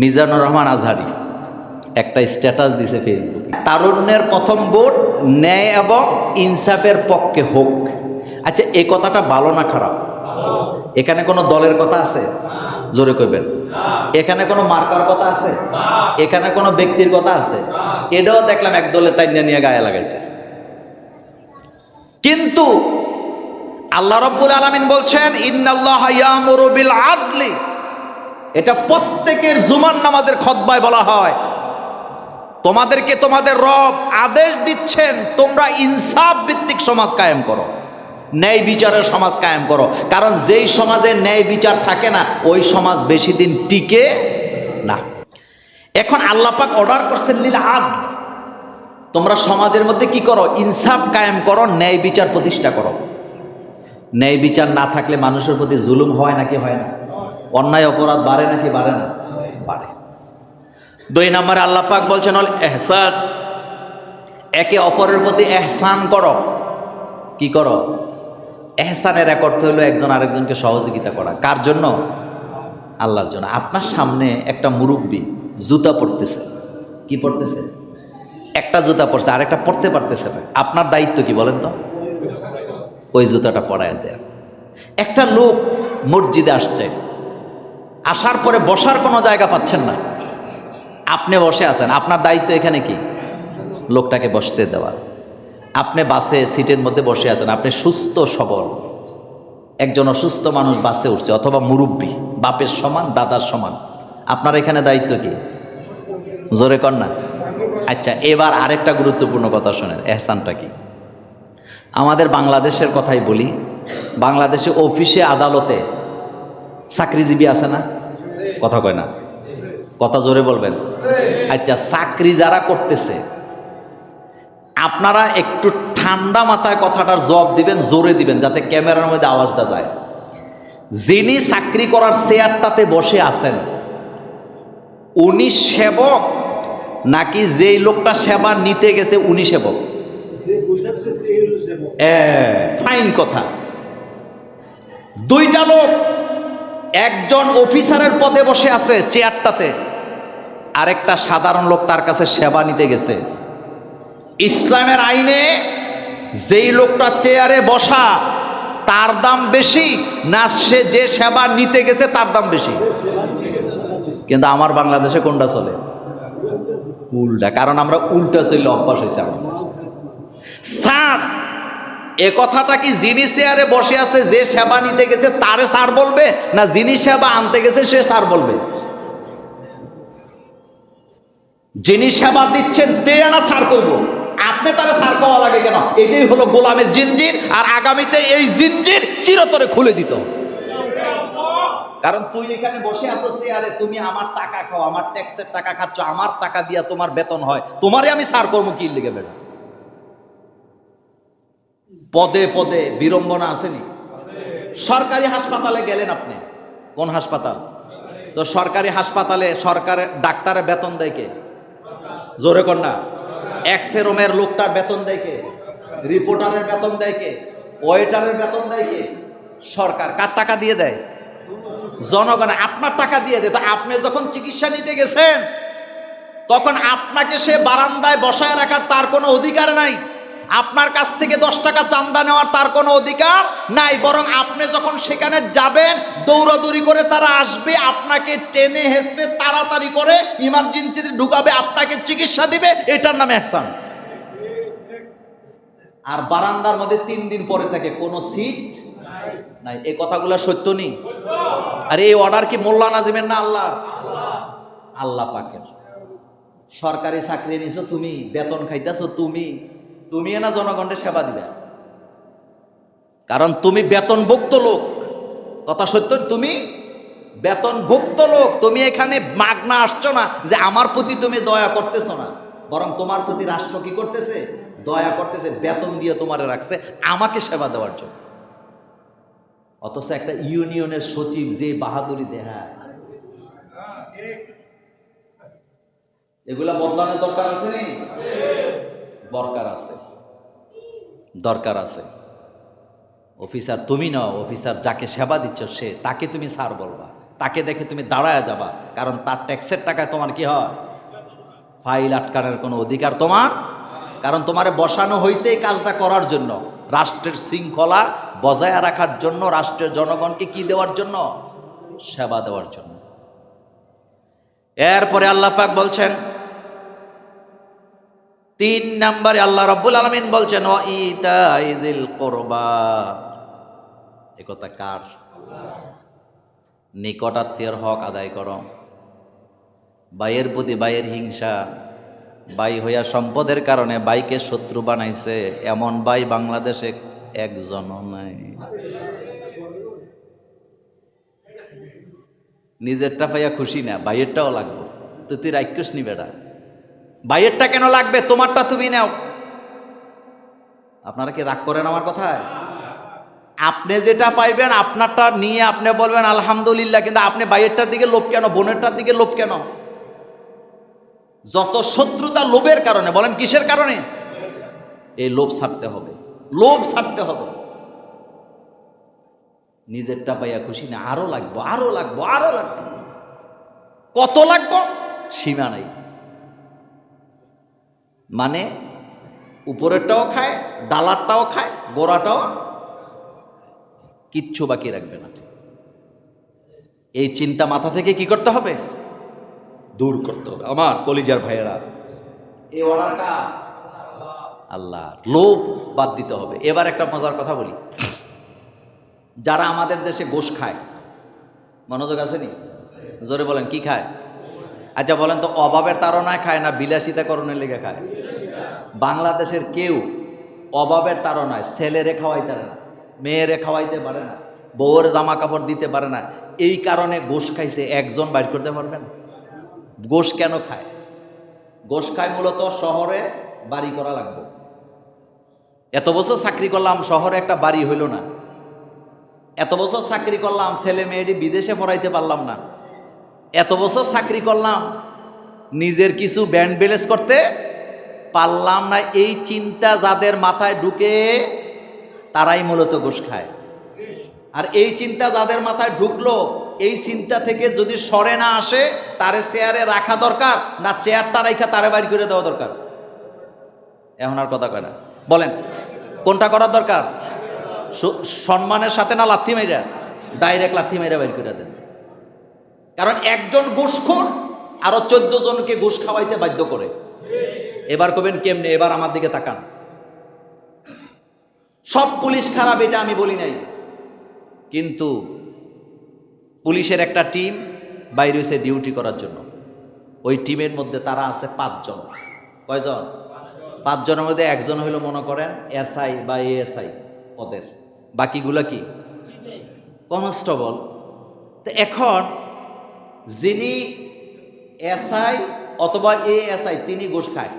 মিজানুর রহমান আজহারি একটা স্ট্যাটাস দিছে ফেসবুকে, তারুণ্যের প্রথম ভোট ন্যায় এবং ইনসাফের পক্ষে হোক। আচ্ছা, এই কথাটা ভালো না খারাপ? এখানে কোনো দলের কথা আছে? জোরে কইবেন। এখানে কোনো মার্কার কথা আছে? এখানে কোনো ব্যক্তির কথা আছে? এটাও দেখলাম এক দলের টাইনা নিয়ে গায়ে লাগাইছে। কিন্তু আল্লাহ রাব্বুল আলামিন বলছেন ইন্নাল্লাহা ইয়ামুরু বিল আদলি, এটা প্রত্যেকের জুমার নামাজের খুতবায় বলা হয়। তোমাদেরকে তোমাদের রব আদেশ দিচ্ছেন তোমরা ইনসাফ ভিত্তিক সমাজ কায়েম করো, ন্যায় বিচারের সমাজ কায়েম করো। কারণ যেই সমাজে ন্যায় বিচার থাকে না ওই সমাজ বেশি দিন টিকে না। এখন আল্লাহ পাক অর্ডার করছেন লিল আদল, তোমরা সমাজের মধ্যে কি করো? ইনসাফ কায়েম করো, ন্যায় বিচার প্রতিষ্ঠা করো। ন্যায় বিচার না থাকলে মানুষের প্রতি জুলুম হয় নাকি হয় না? অন্যায় অপরাধ বাড়ে নাকি বাড়ে না? বাড়ে। 2 নম্বরে আল্লাহ পাক বলছেন অল ইহসান, একে অপরের প্রতি ইহসান করো। কি করো? ইহসানের এক অর্থ হলো একজন আরেকজনকে সহযোগিতা করা। কার জন্য? আল্লাহর জন্য। আপনার সামনে একটা মুরব্বী জুতা পরতেছে, কি পরতেছে? একটা জুতা পরছে, আরেকটা পরতে পারতেছে না। আপনার দায়িত্ব কি বলেন তো? ওই জুতাটা পরায় দেয়া। একটা লোক মসজিদে আসছে, আসার পরে বসার কোনো জায়গা পাচ্ছেন না, আপনি বসে আছেন, আপনার দায়িত্ব এখানে কি? লোকটাকে বসতে দেওয়া। আপনি বাসে সিটের মধ্যে বসে আছেন, আপনি সুস্থ সবল, একজন অসুস্থ মানুষ বাসে উঠছে, অথবা মুরব্বী বাপের সমান দাদার সমান, আপনার এখানে দায়িত্ব কি? জোরে কর না। আচ্ছা, এবার আরেকটা গুরুত্বপূর্ণ কথা শোনেন, এহসানটা কি? আমাদের বাংলাদেশের কথাই বলি, বাংলাদেশে অফিসে আদালতে চাকরিজীবী আছে না? কথা কয় না, কথা জোরে বলবেন। আচ্ছা, চাকরি যারা করতেছে আপনারা একটু ঠান্ডা মাথায় কথাটার জবাব দিবেন, জোরে দিবেন, যাতে ক্যামেরার মধ্যে আওয়াজটা যায়। যিনি চাকরি করার চেয়ারটাতে বসে আছেন উনি সেবক নাকি যেই লোকটা সেবা নিতে গেছে উনি সেবক? ফাইন কথা। 2টা লোক, একজন অফিসারের পদে বসে আছে চেয়ারটাতে, আরেকটা সাধারণ লোক তার কাছে সেবা নিতে গেছে। ইসলামের আইনে যেই লোকটা চেয়ারে বসা তার দাম বেশি না সে যে সেবা নিতে গেছে তার দাম বেশি? কিন্তু আমার বাংলাদেশে কোনটা চলে? উল্টা। কারণ আমরা উল্টা চলে অভ্যাস হয়েছে আমাদের। স্যার, এ কথাটা কি যিনি চেয়ারে বসে আছে যে সেবা নিতে গেছে তারে স্যার বলবে, না যিনি সেবা আনতে গেছে সে স্যার বলবে? যিনি সেবা দিচ্ছেন তে না স্যার কইব? আপনি তারা স্যার পাওয়া লাগে কেন? এটাই হলো গোলামের জিনজির, আর আগামীতে এই জিনজির চিরতরে খুলে দিত। কারণ তুই এখানে বসে আছো চেয়ারে, তুমি আমার টাকা খাও, আমার ট্যাক্সের টাকা খাচ্ছ, আমার টাকা দিয়া তোমার বেতন হয়, তোমারে আমি স্যার কর্ম কি লিখে বেড়া? পদে পদে বিড়ম্বনা আসেনি? সরকারি হাসপাতালে গেলেন আপনি, কোন হাসপাতাল? তো সরকারি হাসপাতালে সরকারের ডাক্তারের বেতন দেয় কে? জোরে কর না। এক্স-রে রুমের লোকটার বেতন দেয় কে? রিপোর্টারের বেতন দেয় কে? ওয়েটারের বেতন দেয় কে? সরকার। কার টাকা দিয়ে দেয়? জনগণ। আপনার টাকা দিয়ে দেয়। তো আপনি যখন চিকিৎসা নিতে গেছেন তখন আপনাকে সে বারান্দায় বসায় রাখার তার কোনো অধিকার নাই, আপনার কাছ থেকে 10 টাকা চাঁদা নেওয়ার তার কোনো অধিকার নাই। বরং আপনি যখন সেখানে যাবেন দৌড়াদৌড়ি করে তারা আসবে, আপনাকে টেনে হেসবে, তাড়াতাড়ি করে ইমার্জেন্সিতে ঢুকাবে, আপনাকে চিকিৎসা দিবে, এটার নাম ইহসান। আর বারান্দার মধ্যে 3 দিন পরে থাকে, কোনো সিট নাই। এই কথাগুলো সত্য নেই? আর এই অর্ডার কি মোল্লা নাজিমের না আল্লাহ? আল্লাহ পাকের। সরকারি চাকরি নিছো তুমি, বেতন খাইতেছো তুমি, তুমি না জনগণের সেবা দিবে। কারণ তুমি বেতনভুক্ত লোক। কথা সত্য, তুমি বেতনভুক্ত লোক। তুমি এখানে মাগনা আসছো না যে আমার প্রতি তুমি দয়া করতেছো না, বরং তোমার প্রতি রাষ্ট্র কি করতেছে? দয়া করতেছে, বেতন দিয়ে তোমারে রাখছে আমাকে সেবা দেওয়ার জন্য। অথচ একটা ইউনিয়নের সচিব যে বাহাদুরি দেখায়, এগুলা বদলানোর দরকার আছে? দরকার আছে, দরকার আছে। অফিসার তুমি নাও, অফিসার যাকে সেবা দিচ্ছ সে, তাকে তুমি স্যার বলবা, তাকে দেখে তুমি দাঁড়ায় যাবা, কারণ তার ট্যাক্সের টাকায় তোমার কি হয়? ফাইল আটকানোর কোনো অধিকার তোমার, কারণ তোমারে বসানো হয়েছে এই কাজটা করার জন্য, রাষ্ট্রের শৃঙ্খলা বজায় রাখার জন্য, রাষ্ট্রের জনগণকে কি দেওয়ার জন্য? সেবা দেওয়ার জন্য। এরপরে আল্লাহ পাক বলছেন 3 নম্বরে আল্লাহ রাব্বুল আলামিন বলছেন ওয়া ইতাইযিল কুরবা। এই কথা কার? নিকটাত্মীয়ের হক আদায় করো। ভাইয়ের প্রতি ভাইয়ের হিংসা, ভাই হইয়া সম্পদের কারণে ভাইকে শত্রু বানাইছে, এমন ভাই বাংলাদেশে একজনও নাই। নিজেরটা পাইয়া খুশি না, ভাইয়েরটাও লাগবে। তো তুই রাক্ষস নি বেটা, ভাইয়েরটা কেন লাগবে? তোমারটা তুমি নাও। আপনারা কি রাগ করেন আমার কথায়? আপনি যেটা পাইবেন আপনারটা নিয়ে আপনি বলবেন আলহামদুলিল্লাহ, কিন্তু আপনি ভাইয়েরটার দিকে লোভ কেন? বোনেরটার দিকে লোভ কেন? যত শত্রুতা লোভের কারণে। বলেন কিসের কারণে? এই লোভ ছাড়তে হবে, লোভ ছাড়তে হবে। নিজেরটা পাইয়া খুশি না, আরো লাগবো, আরো লাগবো, আরো লাগবো। কত লাগবো সীমা নাই। মানে উপরেরটাও খায়, ডালারটাও খায়, গোড়াটাও, কিচ্ছু বাকি রাখবে না। এই চিন্তা মাথা থেকে কি করতে হবে? দূর করতে হবে। আমার কলিজার ভাইয়েরা, এই অর্ডারটা আল্লাহ, লোভ বাদ দিতে হবে। এবার একটা মজার কথা বলি, যারা আমাদের দেশে গোশ খায়, মনোযোগ আছে নি? জোরে বলেন কি খায়? আচ্ছা বলেন তো, অভাবের তাড়নায় খায় না বিলাসিতা করণের লেগে খায়? বাংলাদেশের কেউ অভাবের তাড়নায় ছেলেরে খাওয়াইতে পারে না, মেয়েরে খাওয়াইতে পারে না, বউয়ের জামা কাপড় দিতে পারে না। এই কারণে গোশ খাইছে, একজন বাইর করতে পারবেন? গোশ কেন খায়? গোশ খায় মূলত শহরে বাড়ি করা লাগবে। এত বছর চাকরি করলাম, শহরে একটা বাড়ি হইল না। এত বছর চাকরি করলাম, ছেলে মেয়েটি বিদেশে পড়াইতে পারলাম না। এত বছর চাকরি করলাম, নিজের কিছু ব্যান্ড ব্যালেন্স করতে পারলাম না। এই চিন্তা যাদের মাথায় ঢুকে তারাই মূলত গোশ খায়। আর এই চিন্তা যাদের মাথায় ঢুকলো, এই চিন্তা থেকে যদি সরে না আসে, তারে চেয়ারে রাখা দরকার না চেয়ারটা রাখা তারে বাড়ি করে দেওয়া দরকার? এখন আর কথা কয় না, বলেন কোনটা করার দরকার? সম্মানের সাথে না লাথি মেরা? ডাইরেক্ট লাথি মেরা বাইর করে দেন। কারণ একজন ঘুষখোর আরো 14 জনকে ঘুষ খাওয়াইতে বাধ্য করে। এবার কবেন কেমনে? এবার আমার দিকে তাকান। সব পুলিশ খারাপ এটা আমি বলি নাই, কিন্তু পুলিশের একটা টিম বাইরে হয়েছে ডিউটি করার জন্য। ওই টিমের মধ্যে তারা আছে 5 জন। কয়জন? 5 জনের মধ্যে একজন হইল মনে করেন এসআই বা এএসআই পদের, বাকিগুলা কি কনস্টেবল। তো এখন যিনি এসআই অথবা এএসআই তিনি ঘুষ খায়।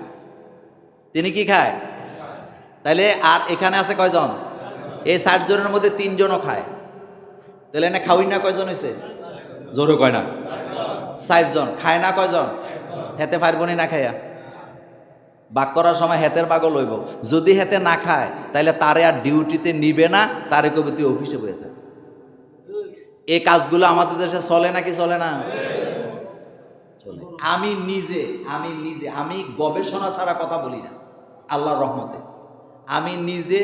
তিনি কি খায়? তাইলে আর এখানে আছে কয়জন? এই 60 জনের মধ্যে 3 জনও খায়। তাহলে না খাওয়াই না কয়জন হয়েছে? জোরে কয় না? 60 জন। খায় না কয়জন? হেতে পারবো না খাইয়া? বাক করার সময় হেতের বাগল হইব। যদি হেতে না খায় তাহলে তারে আর ডিউটিতে নিবে না, তারে কবে তুই অফিসে বসে থাক। এই কাজগুলো আমাদের দেশে চলে নাকি চলে না? চলে। আমি নিজে আমি গবেষণা ছাড়া কথা বলি না, আল্লাহর রহমতে। আমি নিজে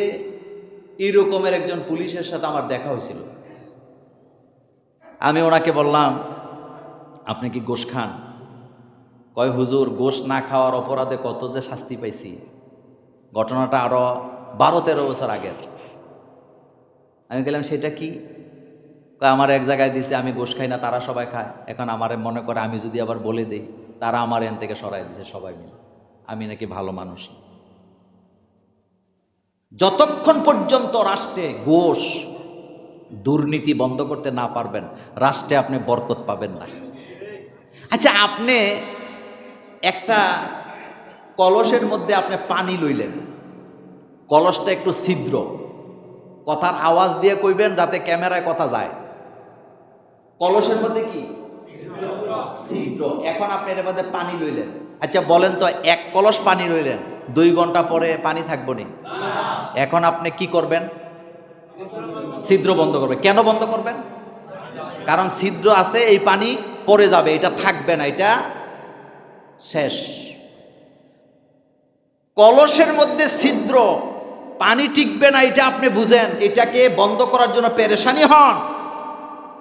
এরকমের একজন পুলিশের সাথে আমার দেখা হয়েছিল। আমি ওনাকে বললাম আপনি কি গোশ খান? কয় হুজুর গোশ না খাওয়ার অপরাধে কত যে শাস্তি পাইছি। ঘটনাটা আরো 12-13 বছর আগের। আমি গেলাম সেটা কি? আমার এক জায়গায় দিছে, আমি গোশ খাই না, তারা সবাই খায়। এখন আমারে মনে করে আমি যদি আবার বলে দেই, তারা আমার এন থেকে সরাই দিছে সবাই মিলে, আমি নাকি ভালো মানুষ। যতক্ষণ পর্যন্ত রাষ্ট্রে গোশ দুর্নীতি বন্ধ করতে না পারবেন, রাষ্ট্রে আপনি বরকত পাবেন না। আচ্ছা, আপনি একটা কলসের মধ্যে আপনি পানি লইলেন, কলসটা একটু ছিদ্র, কথার আওয়াজ দিয়ে কইবেন যাতে ক্যামেরায় কথা যায়। কলসের মধ্যে কি ছিদ্র। এখন আপনি এর মধ্যে পানি লইলেন। আচ্ছা বলেন তো, 1 কলস পানি লইলেন, 2 ঘন্টা পরে পানি থাকবো না? এখন আপনি কি করবেন? ছিদ্র বন্ধ করবেন। কেন বন্ধ করবেন? কারণ ছিদ্র আছে, এই পানি পড়ে যাবে, এটা থাকবে না, এটা শেষ। কলসের মধ্যে ছিদ্র, পানি টিকবে না, এটা আপনি বুঝেন, এটাকে বন্ধ করার জন্য পেরেশানি হন।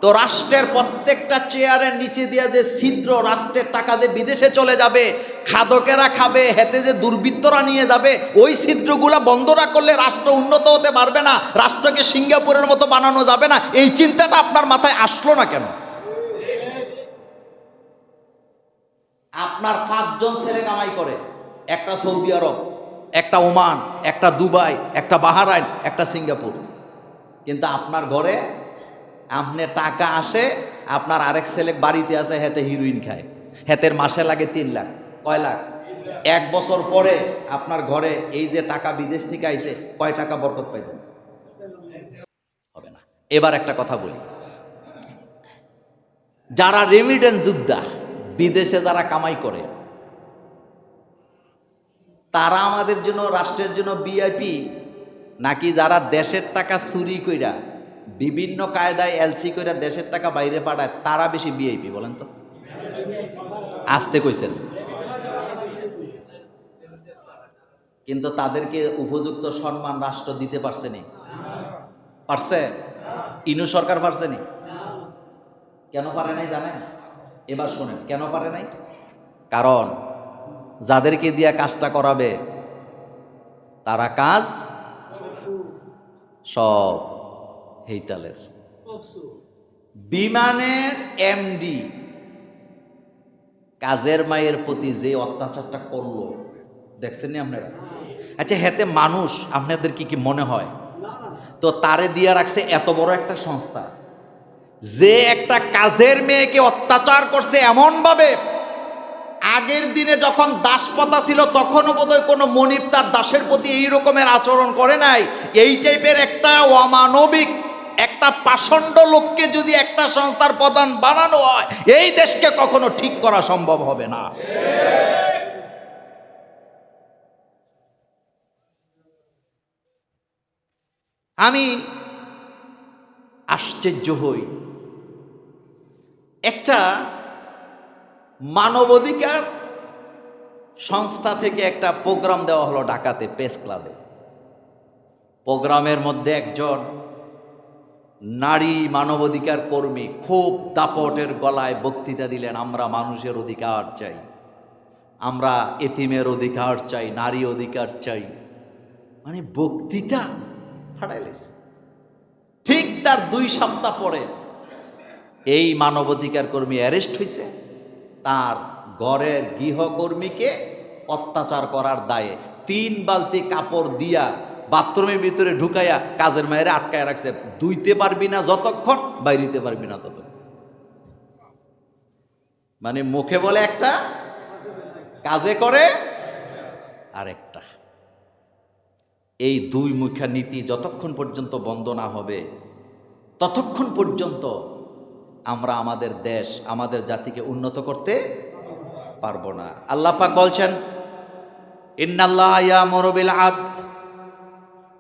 তো রাষ্ট্রের প্রত্যেকটা চেয়ারের নিচে দিয়ে যে ছিদ্র, রাষ্ট্রের টাকা যে বিদেশে চলে যাবে, খাদকেরা খাবে, হেতে যে দুর্বৃত্তরা নিয়ে যাবে, ওই ছিদ্রগুলা বন্ধ না করলে রাষ্ট্র উন্নত হতে পারবে না, রাষ্ট্রকে সিঙ্গাপুরের মতো বানানো যাবে না। এই চিন্তাটা আপনার মাথায় আসলো না কেন? আপনার 5 জন ছেলে কামাই করে, একটা সৌদি আরব, একটা ওমান, একটা দুবাই, একটা বাহারাইন, একটা সিঙ্গাপুর, কিন্তু আপনার ঘরে আপনি টাকা আসে, আপনার আরেক ছেলে বাড়িতে আছে, হেতে হিরোইন খায়, হেতের মাসে লাগে 3 লাখ। কয় লাখ? 1 বছর পরে আপনার ঘরে এই যে টাকা বিদেশ থেকে আইছে, কয় টাকা বরকত পাইবেন? হবে না। এবার একটা কথা বলি, যারা রেমিটেন্স যোদ্ধা, বিদেশে যারা কামাই করে, তারা আমাদের জন্য, রাষ্ট্রের জন্য ভিআইপি, নাকি যারা দেশের টাকা চুরি কইরা বিভিন্ন কায়দায় এলসি কইরা দেশের টাকা বাইরে পাঠায়, তারা বেশি ভিআইপি? বলেন তো, আসতে কইছেন। কিন্তু তাদেরকে উপযুক্ত সম্মান রাষ্ট্র দিতে পারছে নি? পারছে? ইনু সরকার পারছে নি? কেন পারে নাই জানেন? এবার শোনেন কেন পারে নাই। কারণ যাদেরকে দিয়া কাজটা করাবে, তারা কাজ সব হেইতালের। বিমানের এমডি কাজের মায়ের প্রতি যে অত্যাচারটা করলো, দেখছেন নি আপনারা? আচ্ছা, হেতে মানুষ আপনাদের কি মনে হয়? তো তারে দিয়া রাখছে এত বড় একটা সংস্থা, যে একটা কাজের মেয়েকে অত্যাচার করছে এমন ভাবে। আগের দিনে যখন দাসপ্রথা ছিল, তখনও বোধহয় কোনো মনিব তার দাসের প্রতি এই রকমের আচরণ করে নাই। এই টাইপের একটা অমানবিক, একটা পাষণ্ড লোককে যদি একটা সংস্থার প্রধান বানানো হয়, এই দেশকে কখনো ঠিক করা সম্ভব হবে না। আমি আশ্চর্য হই, একটা মানবাধিকার সংস্থা থেকে একটা প্রোগ্রাম দেওয়া হলো ঢাকাতে প্রেস ক্লাবে। প্রোগ্রামের মধ্যে একজন নারী মানবাধিকার কর্মী খুব দাপটের গলায় বক্তৃতা দিলেন, আমরা মানুষের অধিকার চাই, আমরা এতিমের অধিকার চাই, নারী অধিকার চাই। মানে বক্তৃতা ফাটাইলেছে। ঠিক তার 2 সপ্তাহ পরে এই মানবাধিকার কর্মী অ্যারেস্ট হয়েছে, তার ঘরের গৃহকর্মীকে অত্যাচার করার দায়ে 3 বালতি কাপড় দিয়া বাথরুমের ভিতরে ঢুকাইয়া কাজের মায়ের আটকায় রাখছে। ধুইতে পারবি না যতক্ষণ, বাইরিতে পারবি না ততক্ষণ। মানে মুখে বলে একটা, কাজে করে আরেকটা। এই 2 মুখা নীতি যতক্ষণ পর্যন্ত বন্ধ না হবে, ততক্ষণ পর্যন্ত আমরা আমাদের দেশ, আমাদের জাতিকে উন্নত করতে পারবো না। আল্লাহ পাক বলছেন, ইন্নাল্লাহা ইয়ামুরু বিল আদল,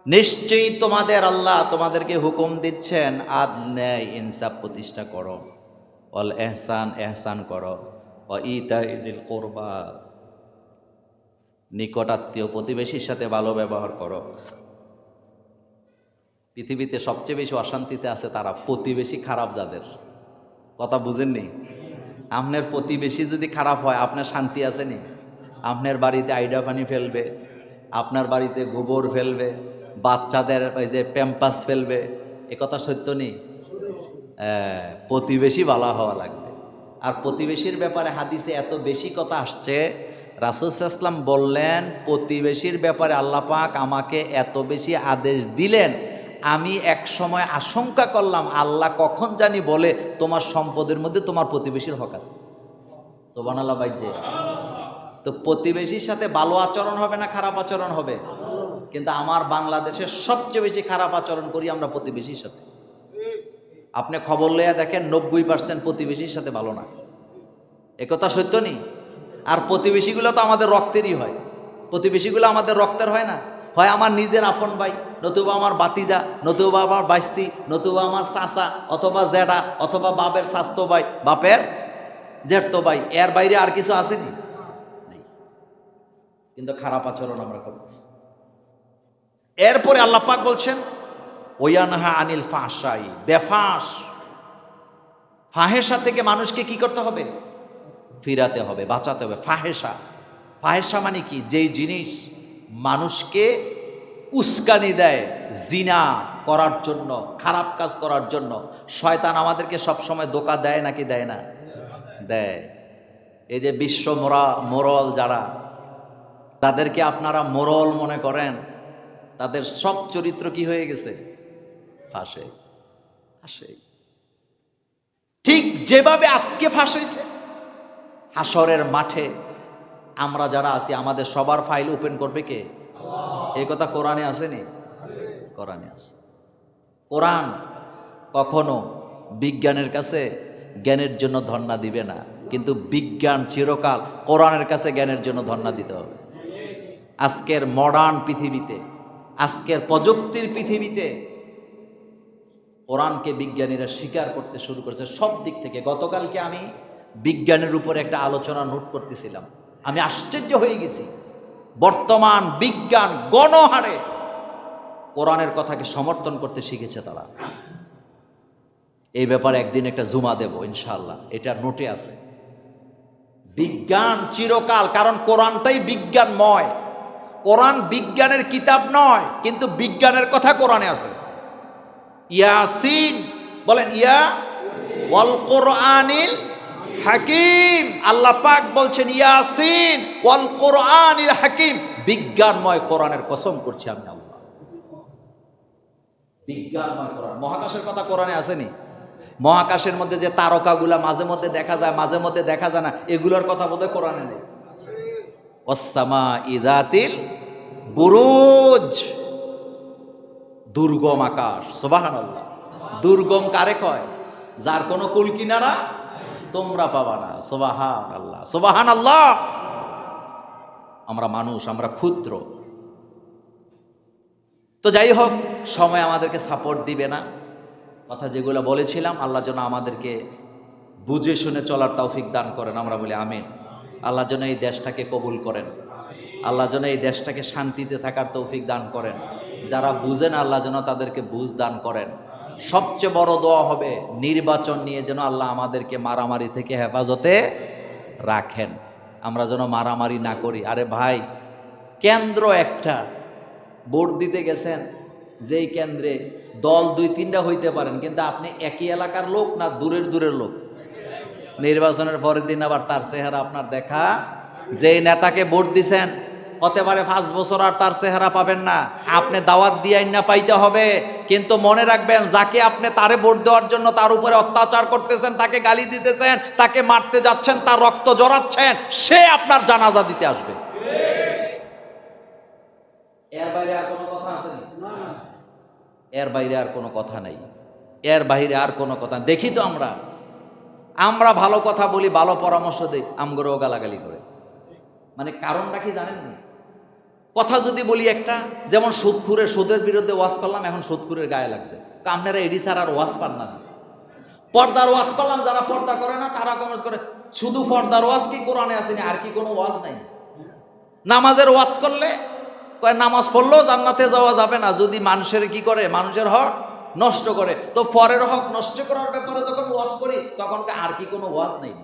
নিশ্চয়ই তোমাদের আল্লাহ তোমাদেরকে হুকুম দিচ্ছেন আদল, ন্যায় ইনসাফ প্রতিষ্ঠা করো, ওয়াল ইহসান, ইহসান করো, ওয়া ইতাইজিল কুরবা, নিকটাত্মীয় প্রতিবেশীর সাথে ভালো ব্যবহার করো। পৃথিবীতে সবচেয়ে বেশি অশান্তিতে আছে তারা, প্রতিবেশী খারাপ যাদের। কথা বুঝেননি? আপনার প্রতিবেশী যদি খারাপ হয়, আপনার শান্তি আছে নি? আপনার বাড়িতে আইডা পানি ফেলবে, আপনার বাড়িতে গোবর ফেলবে, বাচ্চাদের ওই যে প্যাম্পাস ফেলবে, এ কথা সত্য নেই? প্রতিবেশী ভালো হওয়া লাগবে। আর প্রতিবেশীর ব্যাপারে হাদিসে এত বেশি কথা আসছে, রাসূল সাল্লাল্লাহু আলাইহি ওয়াসাল্লাম বললেন, প্রতিবেশীর ব্যাপারে আল্লাহ পাক আমাকে এত বেশি আদেশ দিলেন, আমি এক সময় আশঙ্কা করলাম আল্লাহ কখন জানি বলে তোমার সম্পদের মধ্যে তোমার প্রতিবেশীর হক আছে। সুবহানাল্লাহ ভাইজি। তো প্রতিবেশীর সাথে ভালো আচরণ হবে না খারাপ আচরণ হবে? কিন্তু আমার বাংলাদেশে সবচেয়ে বেশি খারাপ আচরণ করি আমরা প্রতিবেশীর সাথে। আপনি খবর লইয়া দেখেন, 90% প্রতিবেশীর সাথে ভালো না। একথা সত্য নেই? আর প্রতিবেশীগুলো তো আমাদের রক্তেরই হয়, প্রতিবেশীগুলো আমাদের রক্তের হয় না, হয় আমার নিজের আপন ভাই, নতুবা আমার বাতিজা, নতুবা আমার বাইস্তি, নতুবা আমার চাচা, অথবা জেঠা, অথবা বাপের স্বাস্থ্য ভাই, বাপের জেঠতো ভাই, এর বাইরে আর কিছু আসেনি? নেই। কিন্তু খারাপ আচরণ আমরা করতেছি। এরপরে আল্লাহ পাক বলছেন ওয়ানহা আনিল ফাহশাই, বেফাস ফাহেসা থেকে মানুষকে কি করতে হবে? ফিরাতে হবে, বাঁচাতে হবে। ফাহেসা, ফাহেসা মানে কি? যেই জিনিস মানুষকে উস্কানি দেয় জিনা করার জন্য, খারাপ কাজ করার জন্য। শয়তান আমাদেরকে সবসময় ধোঁকা দেয় নাকি দেয় না? দেয়। এই যে বিশ্ব মোরল যারা, তাদেরকে আপনারা মোরল মনে করেন, তাদের সব চরিত্র কি হয়ে গেছে? ফাঁসে ফাঁসে। ঠিক যেভাবে আজকে ফাঁস হয়েছে, হাসরের মাঠে আমরা যারা আছি আমাদের সবার ফাইল ওপেন করবে কে? এই কথা কোরআনে আসেনি? কোরআনে আছে। কোরআন কখনো বিজ্ঞানের কাছে জ্ঞানের জন্য ধর্ণা দিবে না, কিন্তু বিজ্ঞান চিরকাল কোরআনের কাছে জ্ঞানের জন্য ধর্ণা দিতে হবে। আজকের মডার্ন পৃথিবীতে, আজকের প্রযুক্তির পৃথিবীতে কোরআনকে বিজ্ঞানীরা স্বীকার করতে শুরু করেছে সব দিক থেকে। গতকালকে আমি বিজ্ঞানের উপরে একটা আলোচনা নোট করতেছিলাম, আমি আশ্চর্য হয়ে গেছি। বর্তমান বিজ্ঞান গণহারে কোরআনের কথাকে সমর্থন করতে শিখেছে তারা। এই ব্যাপারে একদিন একটা জুমা দেব ইনশাআল্লাহ, এটা নোটে আছে। বিজ্ঞান চিরকাল, কারণ কোরআনটাই বিজ্ঞানময়। কোরআন বিজ্ঞানের কিতাব নয়, কিন্তু বিজ্ঞানের কথা কোরআনে আছে। ইয়াসিন বলেন, ইয়া ওয়াল কোরআনিল হাকিম। আল্লাহ পাক বলছেন ইয়াসিন ওয়াল কোরআনিল হাকিম, বিজ্ঞানময় কোরআনের কসম করছি আমি আল্লাহ। বিজ্ঞানময় কোরআন। মহাকাশের কথা কোরআনে আসেনি? মহাকাশের মধ্যে যে তারকাগুলা মাঝে মধ্যে দেখা যায়, মাঝে মধ্যে দেখা যায় না, এগুলোর কথা বোধহয় কোরআনে নেই। ওয়াসসামা ইযাতিল বুরুজ, দুর্গম আকাশ। সুবহানাল্লাহ। দুর্গম কারে কয়? যার কোনো কুল কিনারা তোমরা পাবা না। সুবহানাল্লাহ, সুবহানাল্লাহ। আমরা মানুষ, আমরা ক্ষুদ্র। তো যাই হোক, সময় আমাদেরকে সাপোর্ট দিবে না। কথা যেগুলো বলেছিলাম, আল্লাহ যেন আমাদেরকে বুঝে শুনে চলার তৌফিক দান করেন, আমরা বলি আমিন। আল্লাহ যেন এই দেশটাকে কবুল করেন, আল্লাহ যেন এই দেশটাকে শান্তিতে থাকার তৌফিক দান করেন। যারা বুঝেন আল্লাহ যেন তাদেরকে বুঝ দান করেন। সবচেয়ে বড় দোয়া হবে নির্বাচন নিয়ে যেন আল্লাহ আমাদেরকে মারামারি থেকে হেফাজতে রাখেন, আমরা যেন মারামারি না করি। আরে ভাই, কেন্দ্র একটা, ভোট দিতে গেছেন, যেই কেন্দ্রে দল 2-3টা হইতে পারেন, কিন্তু আপনি একই এলাকার লোক না দূরের দূরের লোক। নির্বাচনের পরের দিন আবার তার চেহারা আপনার দেখা, যেই নেতাকে ভোট দিছেন হতে পারে 5 বছর আর তার চেহারা পাবেন না, আপনি দাওয়াত দিয়ে না পাইতে হবে। কিন্তু মনে রাখবেন, যাকে আপনি তারে ভোট দেওয়ার জন্য তার উপরে অত্যাচার করতেছেন, তাকে গালি দিতেছেন, তাকে মারতে যাচ্ছেন, তার রক্ত জড়াচ্ছেন, সে আপনার জানাজা দিতে আসবে। এর বাইরে আর কোনো কথা আছে না? এর বাইরে আর কোনো কথা নাই, এর বাইরে আর কোনো কথা। দেখি তো আমরা ভালো কথা বলি, ভালো পরামর্শ দিই, আমগরেও গালাগালি করে। মানে কারণটা কি জানেন না? কথা যদি বলি একটা, যেমন সুদের বিরুদ্ধে ওয়াজ করলাম, এখন সুদখুরের গায়ে লাগছে, আপনারা এডি স্যার আর ওয়াজ পান না। পর্দার ওয়াজ করলাম, যারা পর্দা করে না তারা কমেন্ট করে শুধু পর্দার ওয়াজ কি কোরআনে আসেনি, আর কি কোনো ওয়াজ নাই? নামাজের ওয়াজ করলে নামাজ পড়লেও জান্নাতে যাওয়া যাবে না যদি মানুষের কি করে, মানুষের হক নষ্ট করে। তো পরের হক নষ্ট করার ব্যাপারে যখন ওয়াজ করি, তখন আর কি কোনো ওয়াজ নেই?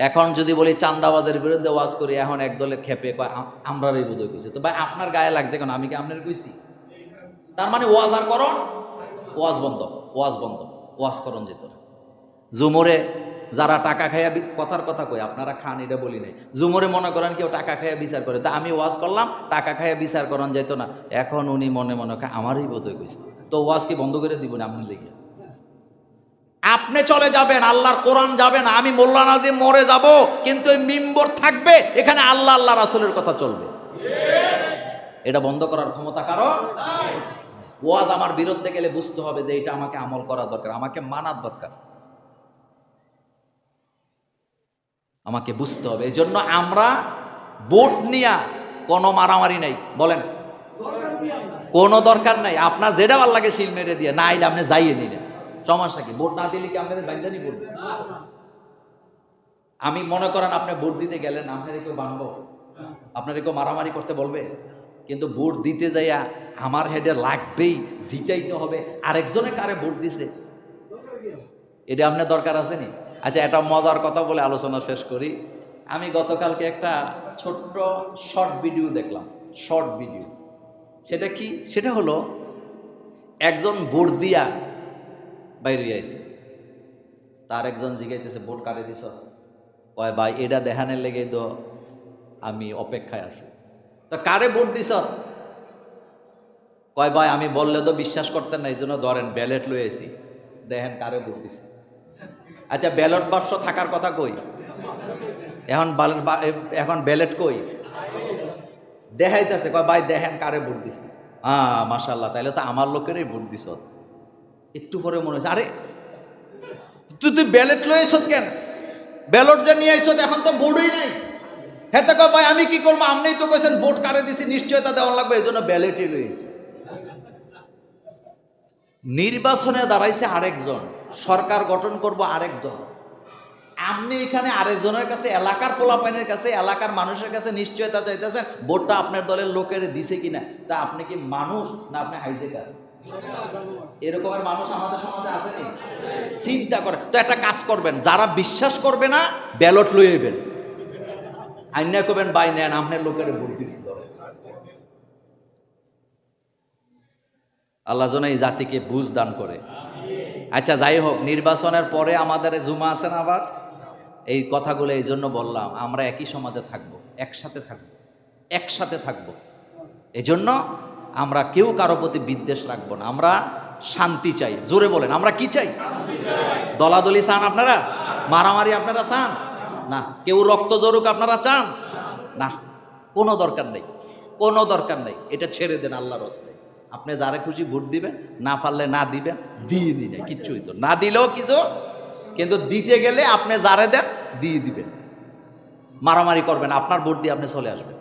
এখন যদি বলি চান্দাবাজের বিরুদ্ধে ওয়াজ করি, এখন একদলে খেপে কয় আমরারই বোধ কইছি। তো ভাই, আপনার গায়ে লাগছে কেন? আমি কি আপনার কইছি? তার মানে ওয়াজ আর করণ, ওয়াজ বন্ধ, ওয়াজ বন্ধ, ওয়াজ করণ যেত না। জুমরে যারা টাকা খাইয়া কথার কথা কই, আপনারা খান এটা বলি নাই। জুমরে মনে করেন কেউ টাকা খাইয়া বিচার করে, তা আমি ওয়াজ করলাম, টাকা খাইয়া বিচার করণ যেত না। এখন উনি মনে মনে আমারই বোধ কইছে, তো ওয়াজ কি বন্ধ করে দিব না? আপনি দেখি, আপনি চলে যাবেন, আল্লাহর কোরআন যাবে না। আমি মোল্লা নাজিম মরে যাব, কিন্তু এই মিম্বর থাকবে, এখানে আল্লাহ আল্লাহ রাসূলের কথা চলবে। এটা বন্ধ করার ক্ষমতা কারো? ওয়াজ আমার বিরুদ্ধে গেলে বুঝতে হবে যে এটা আমাকে আমল করা দরকার, আমাকে মানার দরকার, আমাকে বুঝতে হবে। এই জন্য আমরা ভোট নিয়ে কোনো মারামারি নাই। বলেন কোনো দরকার নাই, আপনার যেটা ভালো লাগে শিল মেরে দিয়ে, না আইলে আপনি যাইয়ে নিলেন, সমস্যা কি? ভোট না দিলে কি আপনাদের বাইন্দানি বলবে? আমি মনে করেন আপনি ভোট দিতে গেলেন, আপনার কেউ বানবো, আপনার কেউ মারামারি করতে বলবে? কিন্তু ভোট দিতে যাইয়া আমার হেডে লাগবেই, জিতাইতে হবে, আরেকজনে কারে ভোট দিছে, এটা আপনার দরকার আছে নি? আচ্ছা, একটা মজার কথা বলে আলোচনা শেষ করি। আমি গতকালকে একটা ছোট্ট শর্ট ভিডিও দেখলাম, শর্ট ভিডিও। সেটা কি? সেটা হলো একজন ভোট দিয়া বাইরে আইছে, তার একজন জিগাইতেছে ভোট কারে দিছ? কয় ভাই এটা দেখানের লেগে তো আমি অপেক্ষায় আছি। তো কারে ভোট দিছ? কয় ভাই আমি বললে তো বিশ্বাস করতেন না, এই জন্য ধরেন ব্যালেট লয়ে আইছি, দেখেন কারে ভোট দিছে। আচ্ছা, ব্যালট বাক্স থাকার কথা কই? এখন ব্যালেট কই? দেখাইতেছে, কয় ভাই দেখেন কারে ভোট দিছে। মাশাআল্লাহ, তাইলে তো আমার লোকেরই ভোট দিছ। একটু পরে মনে হচ্ছে, আরে তুই ব্যালেট লয়ে আইছ কেন? ব্যালট যে নিয়ে আইছ এখন তো ভোটই নাই। হ্যাঁ, তো কয় ভাই আমি কি করবো, আপনিই তো কইছেন ভোট কারে দিছি, নিশ্চয়তা দেওয়া লাগবে, এই জন্য ব্যালেটই লইছে। নির্বাচনে দাঁড়াইছে আরেকজন, সরকার গঠন করব আরেকজন, আপনি এখানে আরেকজনের কাছে, এলাকার পোলাপাইনের কাছে, এলাকার মানুষের কাছে নিশ্চয়তা চাইতেছেন ভোটটা আপনার দলের লোকের দিছে কিনা। তা আপনি কি মানুষ না আপনি হাইজেকার? এরকমের মানুষ আমাদের সমাজে আসেনি? চিন্তা করে তো একটা কাজ করবেন, যারা বিশ্বাস করবে না ব্যালট লইবেন, আইনা করবেন ভাই নেন আপনার লোকের ভোট দিছিল। আল্লাহ যেন এই জাতিকে বুঝ দান করে। আচ্ছা, যাই হোক, নির্বাচনের পরে আমাদের জুমা আছে না আবার, এই কথাগুলো এই জন্য বললাম, আমরা একই সমাজে থাকবো, একসাথে থাকবো, একসাথে থাকবো। এই জন্য আমরা কেউ কারো প্রতি বিদ্বেষ রাখবো না, আমরা শান্তি চাই। জোরে বলেন, আমরা কি চাই? দলাদলি চান আপনারা? মারামারি আপনারা চান না? কেউ রক্ত জরুক আপনারা চান না? কোনো দরকার নেই, কোনো দরকার নেই, এটা ছেড়ে দেন আল্লাহর রাস্তায়। আপনি যারা খুশি ভোট দিবেন, না পারলে না দিবেন, দিয়ে দিন, কিচ্ছু হইতো না, দিলেও কিছু, কিন্তু দিতে গেলে আপনি যারে দেন দিয়ে দিবেন, মারামারি করবেন, আপনার ভোট দিয়ে আপনি চলে আসবেন।